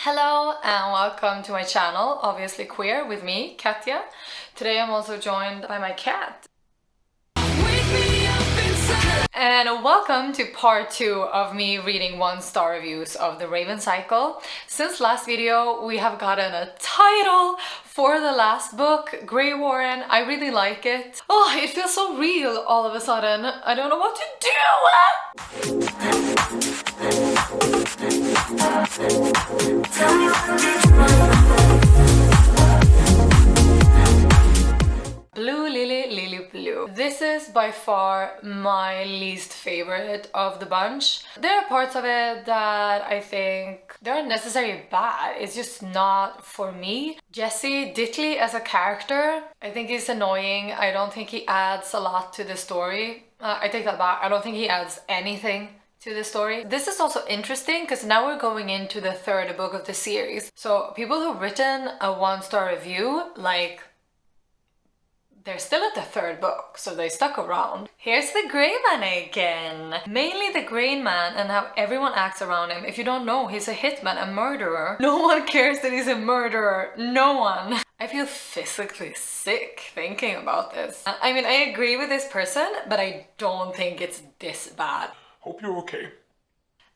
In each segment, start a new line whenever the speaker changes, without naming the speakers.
Hello and welcome to my channel, Obviously Queer, with me, Katja. Today I'm also joined by my cat. And welcome to part 2 of me reading 1-star reviews of the Raven Cycle. Since last video we have gotten a title for the last book, Grey Warren. I really like it. Oh, it feels so real all of a sudden. I don't know what to do! Blue Lily, Lily Blue. This is by far my least favorite of the bunch. There are parts of it that I think they aren't necessarily bad. It's just not for me. Jesse Ditley as a character, I think he's annoying. I don't think he adds a lot to the story. I take that back. I don't think he adds anything to the story. This is also interesting because now we're going into the third book of the series. So people who've written a 1-star review, like, they're still at the third book, so they stuck around. Here's the Grey Man again. Mainly the Grey Man and how everyone acts around him. If you don't know, he's a hitman, a murderer. No one cares that he's a murderer. No one. I feel physically sick thinking about this. I mean, I agree with this person, but I don't think it's this bad.
Hope you're okay.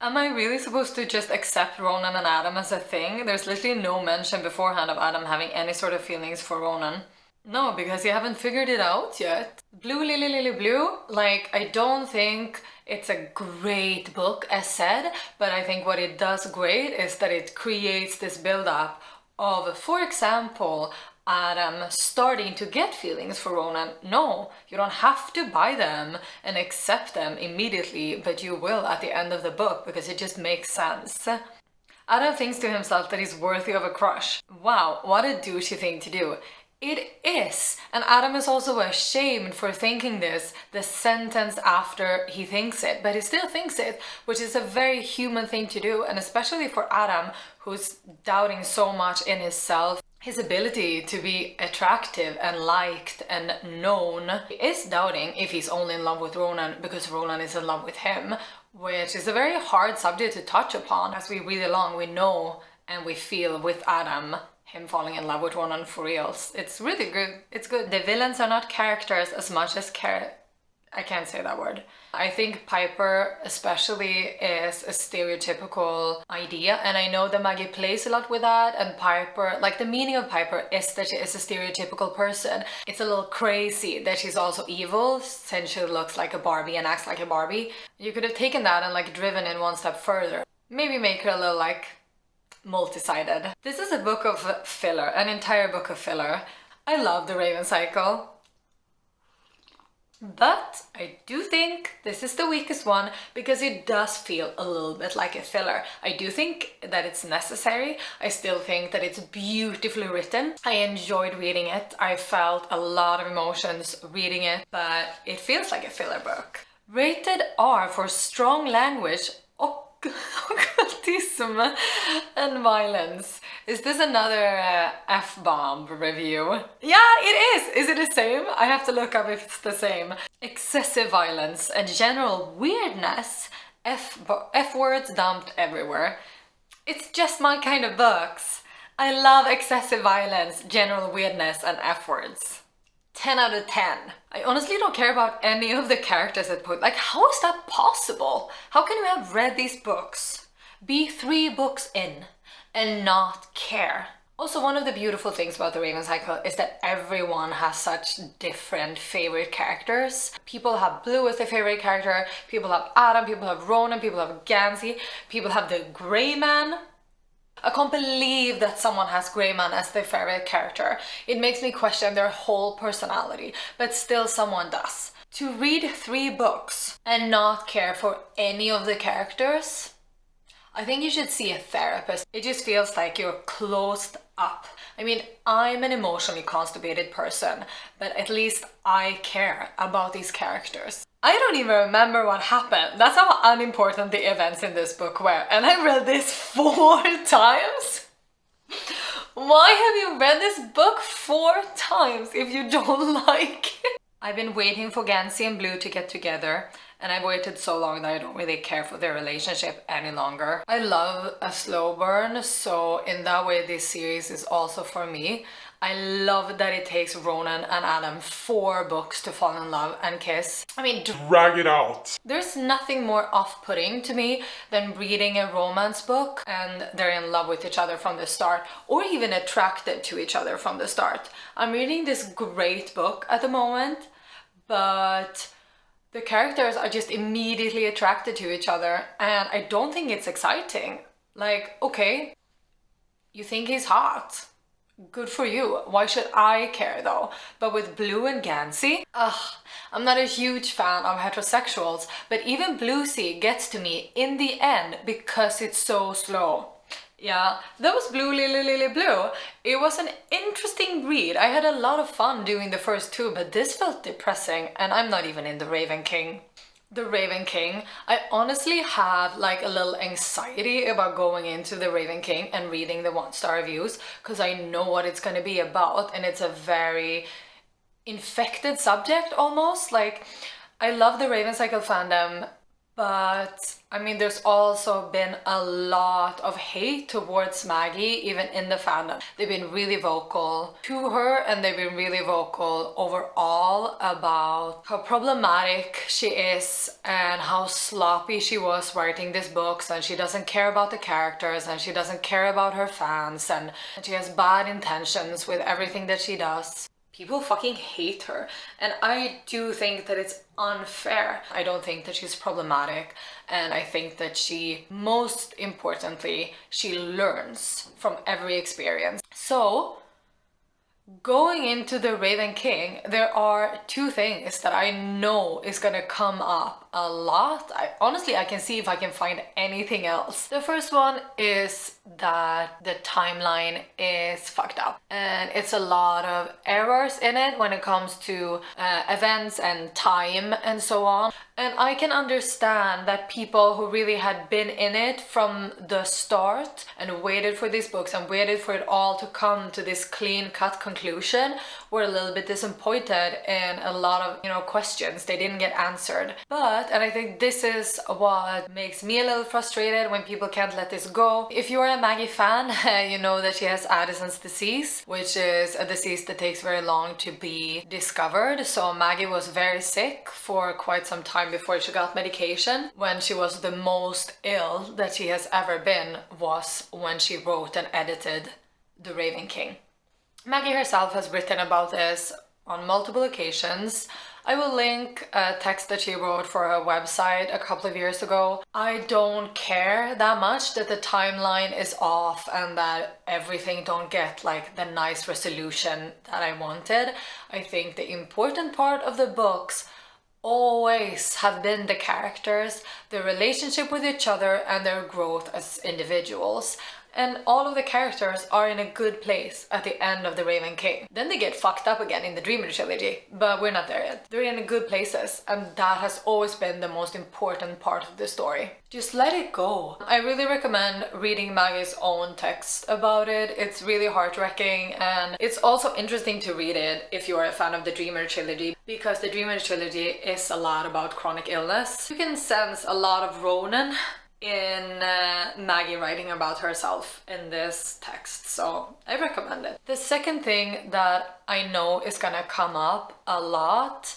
Am I really supposed to just accept Ronan and Adam as a thing? There's literally no mention beforehand of Adam having any sort of feelings for Ronan. No, because you haven't figured it out yet. Blue Lily Lily Blue, like, I don't think it's a great book as said, but I think what it does great is that it creates this build-up of, for example, Adam starting to get feelings for Ronan. No, you don't have to buy them and accept them immediately, but you will at the end of the book because it just makes sense. Adam thinks to himself that he's worthy of a crush. Wow, what a douchey thing to do. It is, and Adam is also ashamed for thinking this the sentence after he thinks it, but he still thinks it, which is a very human thing to do, and especially for Adam, who's doubting so much in himself, his ability to be attractive and liked and known. He is doubting if he's only in love with Ronan because Ronan is in love with him, which is a very hard subject to touch upon. As we read along, we know and we feel with Adam him falling in love with Ronan for reals. It's really good. It's good. The villains are not characters as much as I can't say that word. I think Piper especially is a stereotypical idea, and I know that Maggie plays a lot with that, and Piper, like, the meaning of Piper is that she is a stereotypical person. It's a little crazy that she's also evil since she looks like a Barbie and acts like a Barbie. You could have taken that and like driven it one step further. Maybe make her a little like multi-sided. This is a book of filler, an entire book of filler. I love the Raven Cycle, but I do think this is the weakest one because it does feel a little bit like a filler. I do think that it's necessary. I still think that it's beautifully written. I enjoyed reading it. I felt a lot of emotions reading it, but it feels like a filler book. Rated R for strong language, occultism and violence. Is this another F-bomb review? Yeah, it is! Is it the same? I have to look up if it's the same. Excessive violence and general weirdness. F-words dumped everywhere. It's just my kind of books. I love excessive violence, general weirdness and F-words. 10 out of 10. I honestly don't care about any of the characters at point. Like, how is that possible? How can you have read these books, be 3 books in, and not care? Also, one of the beautiful things about the Raven Cycle is that everyone has such different favorite characters. People have Blue as their favorite character, people have Adam, people have Ronan, people have Gansey, people have the Grey Man. I can't believe that someone has Grey Man as their favorite character. It makes me question their whole personality, but still someone does. To read 3 books and not care for any of the characters, I think you should see a therapist. It just feels like you're closed up. I mean, I'm an emotionally constipated person, but at least I care about these characters. I don't even remember what happened. That's how unimportant the events in this book were. And I read this 4 times. Why have you read this book 4 times if you don't like it? I've been waiting for Gansey and Blue to get together, and I've waited so long that I don't really care for their relationship any longer. I love a slow burn, so in that way this series is also for me. I love that it takes Ronan and Adam 4 books to fall in love and kiss. I mean,
drag it out.
There's nothing more off-putting to me than reading a romance book and they're in love with each other from the start, or even attracted to each other from the start. I'm reading this great book at the moment, but the characters are just immediately attracted to each other and I don't think it's exciting. Like, okay, you think he's hot. Good for you. Why should I care though? But with Blue and Gansey, I'm not a huge fan of heterosexuals, but even Blue Sea gets to me in the end because it's so slow. Yeah, that was Blue Lily Lily Blue. It was an interesting read. I had a lot of fun doing the first 2, but this felt depressing, and I'm not even in the Raven King. The Raven King, I honestly have like a little anxiety about going into the Raven King and reading the 1-star reviews because I know what it's going to be about, and it's a very infected subject almost. Like, I love the Raven Cycle fandom, but I mean there's also been a lot of hate towards Maggie even in the fandom. They've been really vocal to her and they've been really vocal overall about how problematic she is and how sloppy she was writing these books, and she doesn't care about the characters and she doesn't care about her fans, and she has bad intentions with everything that she does. People fucking hate her, and I do think that it's unfair. I don't think that she's problematic, and I think that she, most importantly, she learns from every experience. So, going into the Raven King, there are 2 things that I know is gonna come up a lot. Honestly, I can see if I can find anything else. The first one is that the timeline is fucked up and it's a lot of errors in it when it comes to events and time and so on. And I can understand that people who really had been in it from the start and waited for these books and waited for it all to come to this clean-cut conclusion were a little bit disappointed in a lot of, questions they didn't get answered. But, and I think this is what makes me a little frustrated when people can't let this go. If you're a Maggie fan, you know that she has Addison's disease, which is a disease that takes very long to be discovered. So Maggie was very sick for quite some time before she got medication. When she was the most ill that she has ever been was when she wrote and edited The Raven King. Maggie herself has written about this on multiple occasions. I will link a text that she wrote for her website a couple of years ago. I don't care that much that the timeline is off and that everything don't get like the nice resolution that I wanted. I think the important part of the books always have been the characters, their relationship with each other, and their growth as individuals. And all of the characters are in a good place at the end of The Raven King. Then they get fucked up again in the Dreamer trilogy, but we're not there yet. They're in good places, and that has always been the most important part of the story. Just let it go. I really recommend reading Maggie's own text about it. It's really heart-wrenching, and it's also interesting to read it if you're a fan of the Dreamer trilogy, because the Dreamer trilogy is a lot about chronic illness. You can sense a lot of Ronan in Maggie writing about herself in this text, so I recommend it. The second thing that I know is gonna come up a lot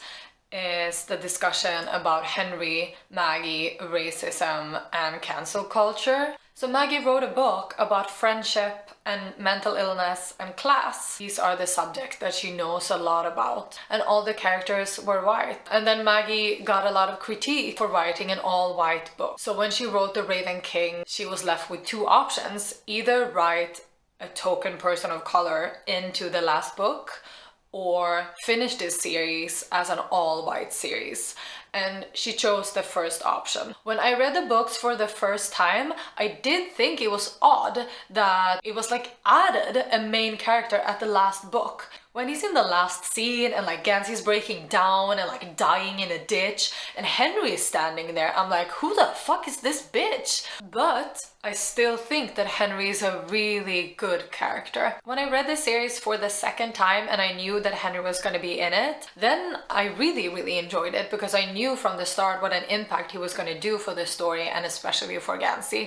is the discussion about Henry, Maggie, racism, and cancel culture. So Maggie wrote a book about friendship and mental illness and class. These are the subjects that she knows a lot about, and all the characters were white. And then Maggie got a lot of critique for writing an all-white book. So when she wrote The Raven King, she was left with 2 options: either write a token person of color into the last book, or finish this series as an all-white series. And she chose the first option. When I read the books for the first time, I did think it was odd that it was like added a main character at the last book. When he's in the last scene and like Gansey's breaking down and like dying in a ditch and Henry is standing there, I'm like, who the fuck is this bitch? But I still think that Henry is a really good character. When I read the series for the second time and I knew that Henry was going to be in it, then I really enjoyed it because I knew knew from the start what an impact he was going to do for the story, and especially for Gansey.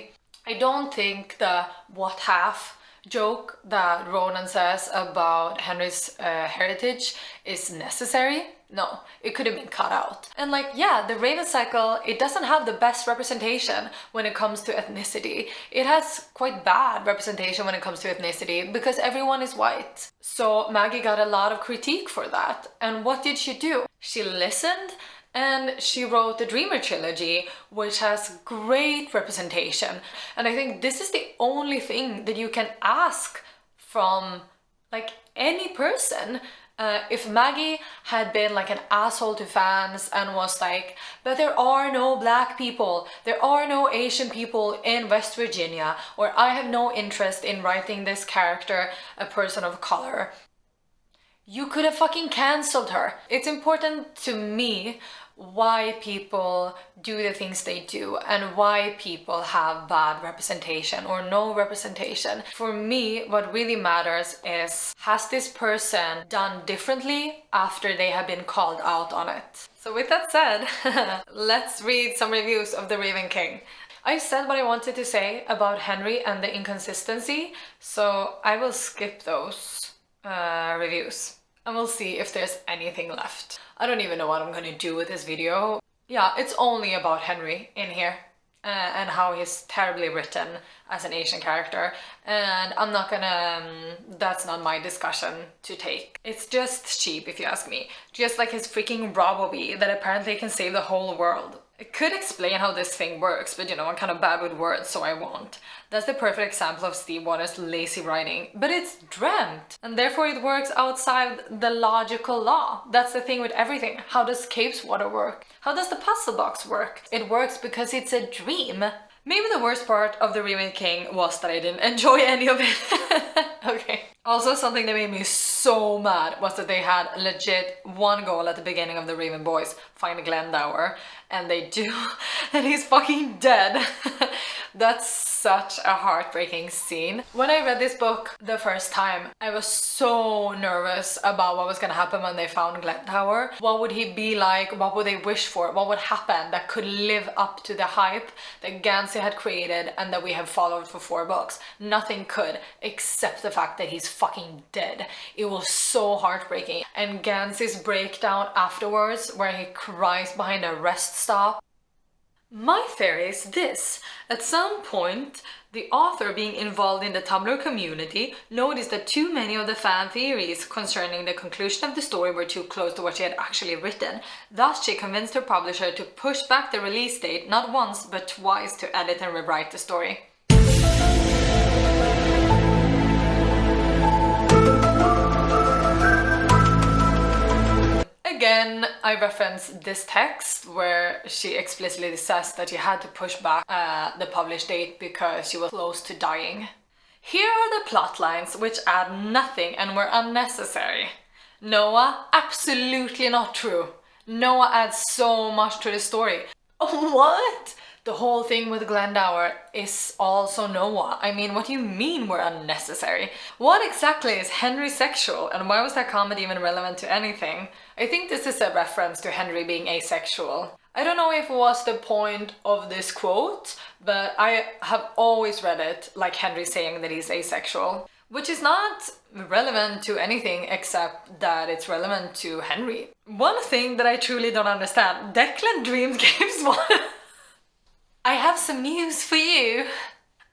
I don't think the what half joke that Ronan says about Henry's heritage is necessary. No, it could have been cut out. And like, yeah, the Raven cycle, it doesn't have the best representation when it comes to ethnicity. It has quite bad representation when it comes to ethnicity because everyone is white. So Maggie got a lot of critique for that. And what did she do? She listened and she wrote the Dreamer trilogy, which has great representation. And I think this is the only thing that you can ask from like any person. If Maggie had been like an asshole to fans and was like, but there are no black people, there are no Asian people in West Virginia, or I have no interest in writing this character a person of color, you could have fucking cancelled her. It's important to me why people do the things they do and why people have bad representation or no representation. For me, what really matters is, has this person done differently after they have been called out on it? So with that said, let's read some reviews of The Raven King. I said what I wanted to say about Henry and the inconsistency, so I will skip those reviews and we'll see if there's anything left. I don't even know what I'm gonna do with this video. Yeah, it's only about Henry in here and how he's terribly written as an Asian character, and I'm not gonna, that's not my discussion to take. It's just cheap if you ask me. Just like his freaking Roboby that apparently can save the whole world. I could explain how this thing works, but you know, I'm kind of bad with words, so I won't. That's the perfect example of Stiefvater's lazy writing, but it's dreamt, and therefore it works outside the logical law. That's the thing with everything. How does Cape's water work? How does the puzzle box work? It works because it's a dream. Maybe the worst part of The Raven King was that I didn't enjoy any of it. Okay. Also, something that made me so mad was that they had legit one goal at the beginning of The Raven Boys, find Glendower, and they do, and he's fucking dead. That's such a heartbreaking scene. When I read this book the first time, I was so nervous about what was gonna happen when they found Glendower. What would he be like? What would they wish for? What would happen that could live up to the hype that Gansey had created and that we have followed for 4 books? Nothing could, except the fact that he's fucking dead. It was so heartbreaking. And Gansey's breakdown afterwards, where he cries behind a rest stop. My theory is this: at some point, the author, being involved in the Tumblr community, noticed that too many of the fan theories concerning the conclusion of the story were too close to what she had actually written. Thus, she convinced her publisher to push back the release date not once but twice to edit and rewrite the story. Again, I reference this text where she explicitly says that she had to push back the published date because she was close to dying. Here are the plot lines which add nothing and were unnecessary. Noah, absolutely not true. Noah adds so much to the story. What? The whole thing with Glendower is also Noah. I mean, what do you mean we're unnecessary? What exactly is Henry sexual, and why was that comment even relevant to anything? I think this is a reference to Henry being asexual. I don't know if it was the point of this quote, but I have always read it like Henry saying that he's asexual, which is not relevant to anything except that it's relevant to Henry. One thing that I truly don't understand, Declan dreams Gabe's one. I have some news for you.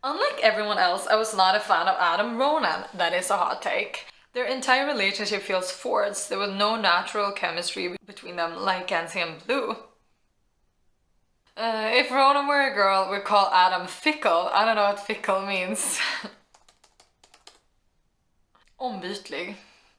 Unlike everyone else, I was not a fan of Adam Ronan. That is a hot take. Their entire relationship feels forced. There was no natural chemistry between them like Gansey and Blue. If Ronan were a girl, we'd call Adam fickle. I don't know what fickle means. Ombytlig.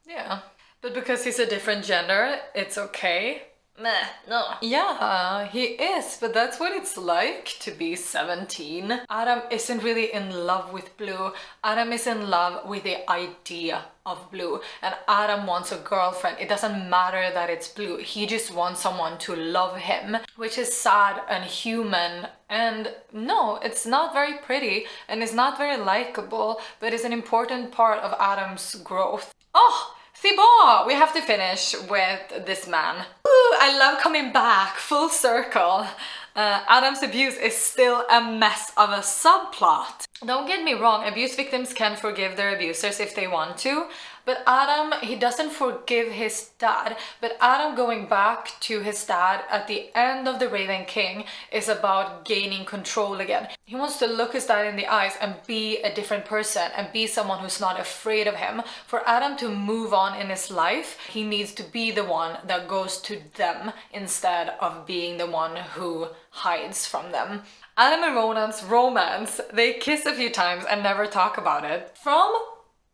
Yeah. But because he's a different gender, it's okay. Meh, no. Yeah, he is, but that's what it's like to be 17. Adam isn't really in love with Blue. Adam is in love with the idea of Blue, and Adam wants a girlfriend. It doesn't matter that it's Blue. He just wants someone to love him, which is sad and human, and no, it's not very pretty and it's not very likable, but it's an important part of Adam's growth. Oh! C'est bon! We have to finish with this man. Ooh, I love coming back, full circle. Adam's abuse is still a mess of a subplot. Don't get me wrong, abuse victims can forgive their abusers if they want to, but Adam, he doesn't forgive his dad. But Adam going back to his dad at the end of the Raven King is about gaining control again. He wants to look his dad in the eyes and be a different person and be someone who's not afraid of him. For Adam to move on in his life, he needs to be the one that goes to them instead of being the one who hides from them. Adam and Ronan's romance, they kiss a few times and never talk about it. From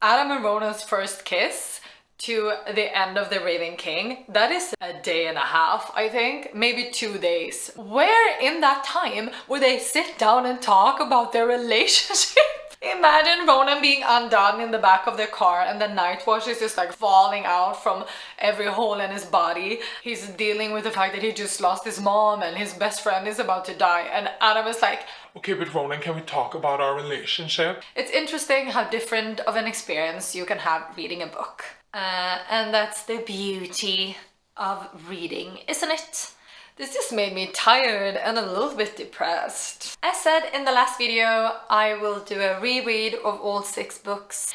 Adam and Ronan's first kiss to the end of the Raven King, that is a day and a half, I think, maybe 2 days. Where in that time would they sit down and talk about their relationship? Imagine Ronan being undone in the back of the car and the night watch is just like falling out from every hole in his body. He's dealing with the fact that he just lost his mom and his best friend is about to die, and Adam is like,
okay, but Ronan, can we talk about our relationship?
It's interesting how different of an experience you can have reading a book. And that's the beauty of reading, isn't it? This just made me tired and a little bit depressed. As said in the last video, I will do a reread of all 6 books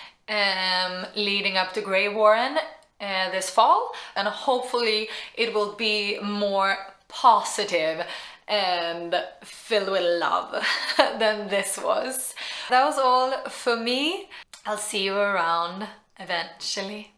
leading up to Grey Warren this fall, and hopefully it will be more positive and filled with love than this was. That was all for me. I'll see you around eventually.